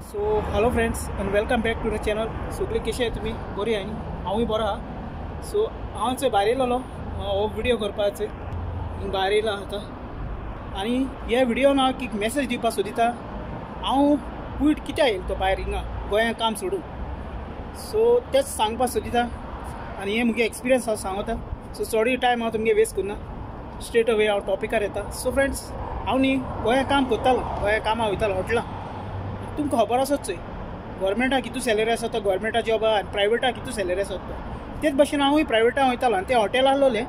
So hello friends and welcome back to the channel. सगळी कशी आहे तुम्ही? बरी आहे न्ही? हांवूय बरो आहा. सो हांव भायर येयलो हो व्हिडिओ करपाचो भायर येयला आतां आनी ह्या व्हिडिओन हांव एक मॅसेज दिवपाक सोदिता. हांव कुयट कित्याक येयलो तो भायर हिंगा गोंयांत काम सोडून. सो तेच सांगपाक सोदिता आनी हें मुगे एक्सपिरियन्स हांव सांगता. सो चडूय टायम हांव तुमगे वेस्ट करना, स्ट्रेट अवे हांव टॉपिकार येता. सो फ्रेंड्स, हांव न्ही गोंयांत काम करतालो, गोंया कामां वयतालो हॉटेलां. तुमकां खबर आसत चोय गव्हर्मेंटाक कितू सॅलरी आसा तो गव्हर्मेंटा जॉबा आनी प्रायवेटाक कितू सॅलरी आसत तो. तेच भशेन हांवूय प्रायवेटाक वयतालो आनी ते हॉटेल आसलोले.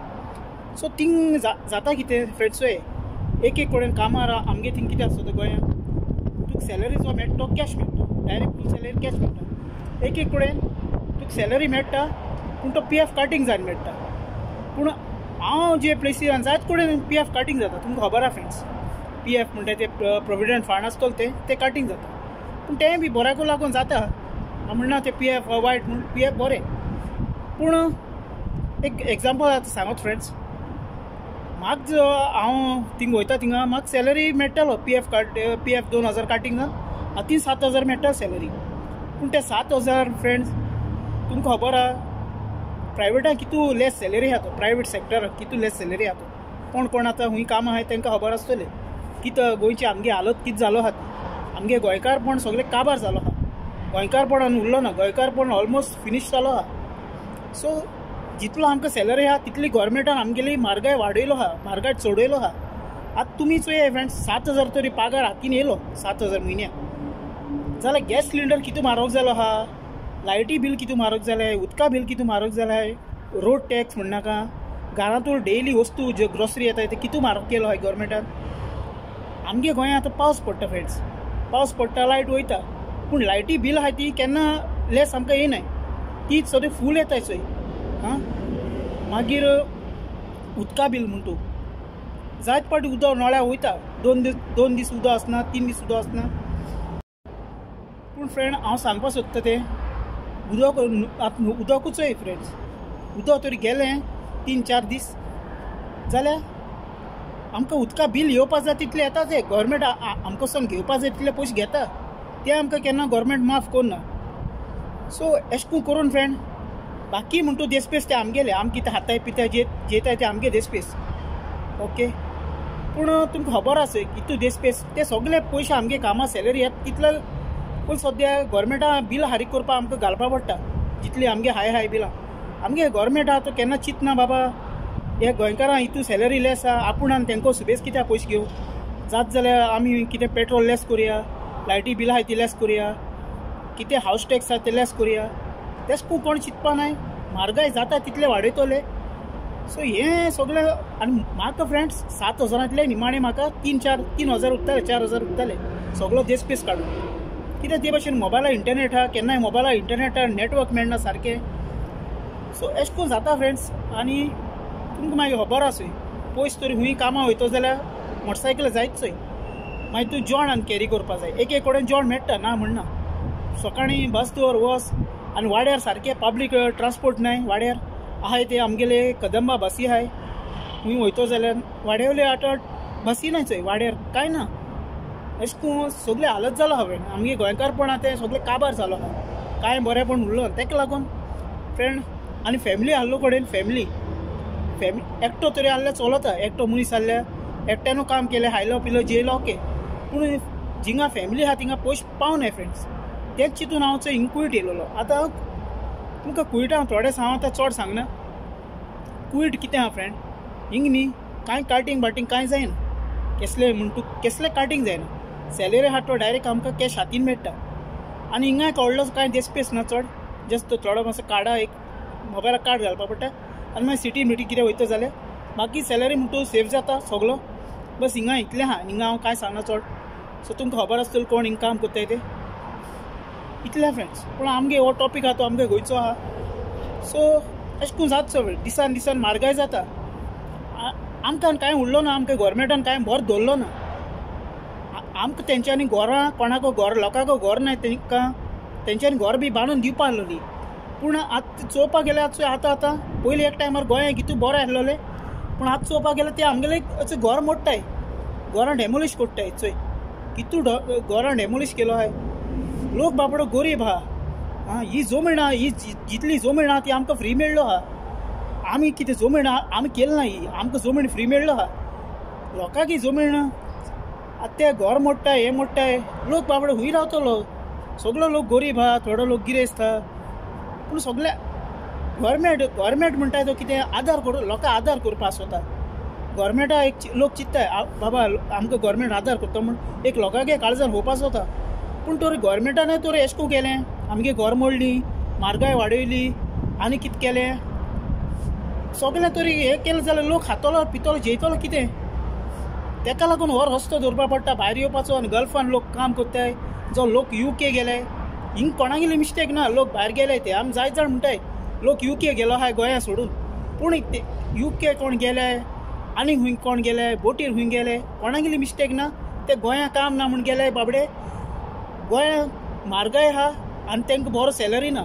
सो थिंग जाता कितें फ्रेंड्स, एक कडेन कामार आमगे थिंग कितें आसता गोंयांत तुका सॅलरी जो मेळटा तो कॅश मेळटा, डायरेक्ट फूल सॅलरी कॅश मेळटा. एक कडेन तुका सॅलरी मेळटा पूण तो पी एफ काटींग जावन मेळटा. पूण हांव जे प्लेसीर जायत कडेन पी एफ काटींग जाता. तुमकां खबर आहा फ्रेंड्स, पी एफ म्हणटा ते प्रोविडंट फंड आसतलो ते काटींग जाता. पूण तें बी बऱ्याकू लागून जाता. हांव म्हणना ते पी एफ वायट म्हूण, पी एफ बरें. पूण एक एग्जाम्पल आतां सांगत फ्रेंड्स, म्हाका जो हांव थिंग वयता थिंगा म्हाका सॅलरी मेळटालो पी एफ 2000 काटींग जावन आतां 7000 मेळटा सॅलरी. पूण ते 7000 फ्रेंड्स तुमकां खबर आहा प्रायवेटाक कितू लेस सॅलरी आहा तो, प्रायवेट सेक्टराक कितू लेस सॅलरी आहा तो. कोण आतां खूंय कामां आहाय तांकां खबर आसतलें कितें गोंयची आमगे हालत कितें जालो आहा. आमगे गोंयकारपण सगळें काबार जालो आहा. गोंयकारपणान उरलो ना, गोंयकारपण ऑलमोस्ट फिनीश जालो आहा. सो जितलो आमकां सॅलरी आहा तितली गोवोरमेंटान आमगेली म्हारगाय वाडयलो आहा, म्हारगाय चडयलो आहा. आतां तुमी चोय फ्रेंड्स 7000 तरी पगार हातीन येयलो, 7000 म्हयन्याक. जाल्यार गॅस सिलिंडर कितू म्हारग जालो आहा, लायटी बील कितू म्हारग जालें, उदका बील कितू म्हारग जालें, रोड टॅक्स म्हणनाका, घरांतून डेली वस्तू ज्यो ग्रोसरी येता ते कितू म्हारग केलो आहाय गोवोरमेंटान. आमगे गोंयांत आतां पावस पडटा फ्रेंड्स, पावस पडटा लायट वयता. पूण लायटी बील आहाय ती केन्ना लेस आमकां येयनाय, ती सगळी फूल येताय चोय. मागीर उदका बील म्हूण तूं जायत पाटी उदक नळ्या वयता, दोन दीस उदक आसना, 3 दीस उदक आसना. पूण फ्रेंड हांव सांगपाक सोदता तें उदकूच फ्रेंड्स, उदक तरी गेलें 3-4 दीस जाल्यार आमकां उदका बील येवपाक जाय तितलें येता. तें गोवोरमेंट आमकां सावन घेवपाक जाय तितले पयशे घेता, ते आमकां केन्ना गोवोरमेंट माफ करना. सो एशें करून फ्रेंड बाकी म्हणटा देसपेस ते आमगेले, आमी कितें खाताय पिताय जेताय ते आमगे देसपेस. ओके, पूण तुमकां खबर आसा कितू देसपेस ते सगळे पयशे आमगे कामां सॅलरी येता तितले पूण सद्या गोवोरमेंटा बील हारीक करपाक आमकां घालपाक पडटा. जितली आमगे हाय बिलां आमगे गोवोरमेंट आहा तो केन्ना चिंतना बाबा हे गोंयकारां हितू सॅलरी लेस आहा, आपुणान तेंको सुबेज कित्याक पयशे घेवं. जात जाल्यार आमी कितें पेट्रोल लेस करुया, लायटी बिलां आहाय ती लेस करुया, कितें हावस टॅक्स आहा ते लेस करुया. तेशें कोण चिंतपा नाय, म्हारगाय जाता तितले वाडयतले. सो हें सगळें. आनी म्हाका फ्रेंड्स 7000तले निमाणे म्हाका 3,000 उरताले, 4000 उरताले सगळो देसपेस काडून. कित्याक ते भाशेन मोबायलार इंटरनेट आहा, केन्नाय मोबायलार इंटरनेटार नेटवर्क मेळना सारकें. सो एशें करून जाता फ्रेंड्स. आनी तुमकां मागीर खबर आसा पयस तरी खूंय कामां वयता जाल्यार मोटरसायकल जायत चोय. मागीर तूं जेवण आनी कॅरी करपा जाय. एक कडेन जेवण मेळटा ना म्हणना, सकाळीं बस दवर वच. आनी वाड्यार सारकें पब्लीक ट्रान्सपोर्ट नाय. वाड्यार आहाय ते आमगेले कदंबा बसी आहाय, खूंय वयतो जाल्यार वाड्यावयले आतां बसी नाय चोय, वाड्यार कांय ना. अशें करून सगळें हालत जालो हांवें. आमगे गोंयकारपण आहा तें सगळें काबार जालो आहा, कांय बरेंपण उरलो. तेका लागून फ्रेंड आनी फॅमिली आहलो कडेन फॅमिली एकटो तरी आहल्यार चलता. एकटो मनीस आहल्यार एकट्यानू काम केलें, हायलो पिलो जेयलो ओके. पूण जिंगा फॅमिली आहा थिंगा पयशे पावनाय फ्रेंड्स. तेच चिंतून हांव चोय हिंग कुयट येयलोलो. आतां तुमकां कुयटा हांव थोडें सांगता, चड सांगना. कुयट कितें आहा फ्रेंड, हिंग न्ही कांय कार्टींग बाटींग कांय जायना. केसलें म्हण तूं केसलें कार्टींग जायना. सॅलरी आहा तो डायरेक्ट आमकां कॅश हातीन मेळटा. आनी हिंगाय व्हडलो कांय देसपेस ना चड, जस्ट थोडो मातसो कार्डा एक मोबायलाक कार्ड घालपाक पडटा. आनी मागीर सिटी मिटी कितें वयता जाल्यार बाकी सॅलरी म्हणटा सेव जाता सगळो. बस हिंगा इतलें आहा, हिंगा हांव कांय सांगना चड. सो तुमकां खबर आसतलें कोण हिंगा काम करताय ते इतलें फ्रेंड्स. पूण आमगे हो टॉपीक आहा तो आमगे गोंयचो आहा. सो अशें करून जाता चोय दिसान दिसान म्हारगाय जाता. आमकां कांय उरलो ना, आमकां गोवोरमेंटान कांय बरो दवरलो ना. आमकां तेंच्यांनी घरां कोणाको घर लोकांको घर नाय तेंकां तेंच्यांनी घर बी बांदून दिवपा आसलोली. पूण आतां चोवपाक गेल्यार चोय आतां पयलीं एक टायमार गोंया कितू बरें आहलोलें. पूण आतां चोवपाक गेल्यार ते आमगेलें घर मोडटाय, घरां डॅमोलिश कोत्ताय चोय. कितू घरां डॅमोलिश केलो आहाय. लोक बाबडो गरीब आहा ही जमीन आहा ही जितली जमीन आहा ती आमकां फ्री मेळ्ळो आहा आमी कितें जमीन आमी केलें ना ही आमकां जमीन फ्री मेळ्ळो आहा लोकांक ही जमीन आतां ते घर मोडटाय हें मोडटाय लोक बाबडो हूंय रावतलो सगळो लोक गरीब आहा थोडो लोक गिरेस्त आहा पूण सगळे गव्हर्मेंट म्हणटाय तो कितें आदार करूं लोकांक आदार करपा सोदता गव्हर्मेंटा एक लोक चिंत्ताय बाबा आमकां गव्हर्मेंट आदार करता म्हूण एक लोकांगे काळजान होवपा सोदता पूण तर गव्हर्मेंटान तर एश को केलें आमगे घर मोडली म्हारगाय वाडयली आनी कितें केलें सगळें तरी हें केलें जाल्यार लोक खातलो पितलो जेयतलो कितें तेका लागून हो रस्तो धरपा पडटा भायर येवपाचो आनी गल्फान लोक काम कोत्ताय जो लोक UK गेले हिंग कोणागेली मिस्टेक ना लोक भायर गेले ते आमी जायत जाण म्हणटाय लोक UK गेलो आहाय गोंया सोडून पूण UK कोण गेले आनी हूंय कोण गेले बोटीर हूंय गेले कोणागेली मिस्टेक ना ते गोंया काम ना म्हूण गेले बाबडे गोंया म्हारगाय आहा आनी तांकां बरो सॅलरी ना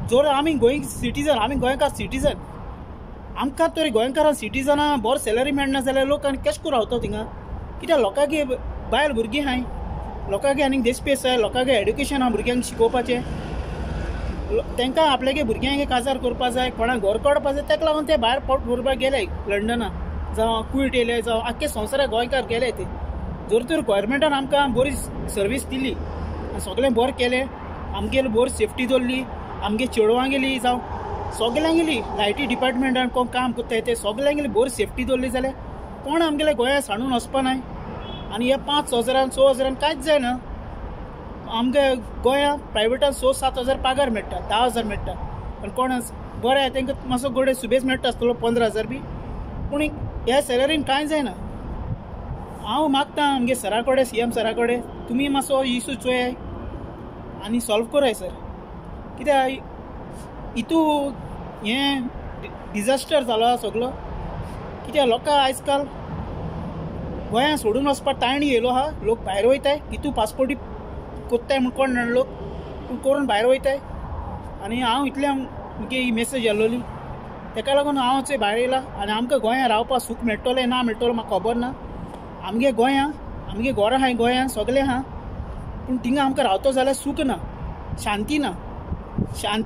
जोर आमी गोंय सिटीजन आमी गोंयकार सिटीजन आमकां तरी गोंयकारांक सिटीजनां बरो सॅलरी मेळना जाल्यार लोक आनी केश करून रावता थिंगा कित्याक लोकांगे बायल भुरगीं आहाय लोकांगे आनीक देशपेस जाय लोकांगे एड्युकेशन आहा भुरग्यांक शिकोवपाचें तांकां आपल्यागे भुरग्यांक काजार करपा जाय कोणाक घर काडपा जाय ताका लागून ते भायर पोट भरपाक गेले लंडना जावं कुवेट येले जावं आख्खे संवसाराक गोंयकार गेले ते जर तर गोवोरमेंटान आमकां बरी सर्वीस दिली सगळें बरें केलें आमगेली बरी सेफ्टी दवरली आमगे चेडवांगेली जावं सगळ्यांगेली लायटी डिपार्टमेंटान कोण काम करताय ते सगळ्यांगेली बरी सेफ्टी दवरली जाल्यार कोण आमगेले गोंया सांडून वचपा नाय आनी हे 5,000 6,000 कांयच जायना आमगे गोंया प्रायवेटान 6-7 हजार पगार मेळटा 10,000 मेळटा आनी कोण बरें आहा तांकां मातसो गोडे सुबेज मेळटा आसतलो 15,000 बी पूण ह्या सॅलरीन कांय जायना हांव मागता आमगे सरा कडेन CM सरा कडेन तुमी मातसो इशू चोयाय आनी सॉल्व कराय सर कित्याक हितू हें डिजास्टर जालो आहा सगळो कित्याक लोकां आयज काल गोंया सोडून वचपाक टायण येयलो आहा लोक भायर वयताय हितू पासपोर्टी कोत्ताय म्हूण कोण जाण लोक पूण करून भायर वयताय आनी हांव इतल्या मुगे ही मेसेज येयलोली ताका लागून हांव चोय भायर येयला आनी आमकां गोंया रावपा सूख मेळटलें ना मेळटलो म्हाका खबर ना आमगे गोंया आमगे घरां आहाय गोंयान सगळें आहा पूण थिंगा आमकां रावतो जाल्यार सूख ना शांती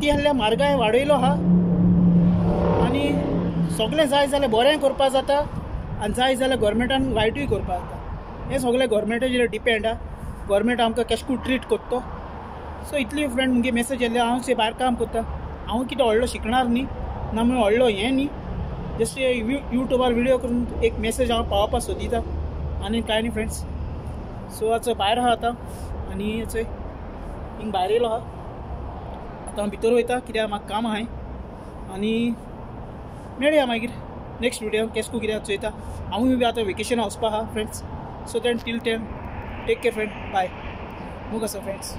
आहल्यार म्हारगाय वाडयलो आहा आनी सगळें जाय जाल्यार बरें करपा जाता आनी जाय जाल्यार गव्हर्मेंटान वायटूय करपा जाता हें सगळें गव्हर्मेंटाचेर डिपेंड आहा गव्हर्मेंट आमकां केशको ट्रीट कोत्तो सो इतली फ्रेंड मुगे मेसेज येयले हांव भायर काम करता हांव कितें व्हडलो शिकणार न्ही ना म्हूण व्हडलो हें न्ही जस्ट युट्यूबार विडियो करून एक मेसेज हांव पावोवपाक सोदिता आनी कांय न्ही फ्रेंड्स सो आतां भायर आहा आतां आनी चोय हिंग भायर येयलो आहा आतां हांव भितर वयता कित्याक म्हाका काम आहाय आनी मेळया मागीर नेक्स्ट विडियो केशको कितें चोयता हांवूय बी आतां वेकेशनाक वचपा आहा friends so then till then take care friend bye मूग आसा फ्रेंड्स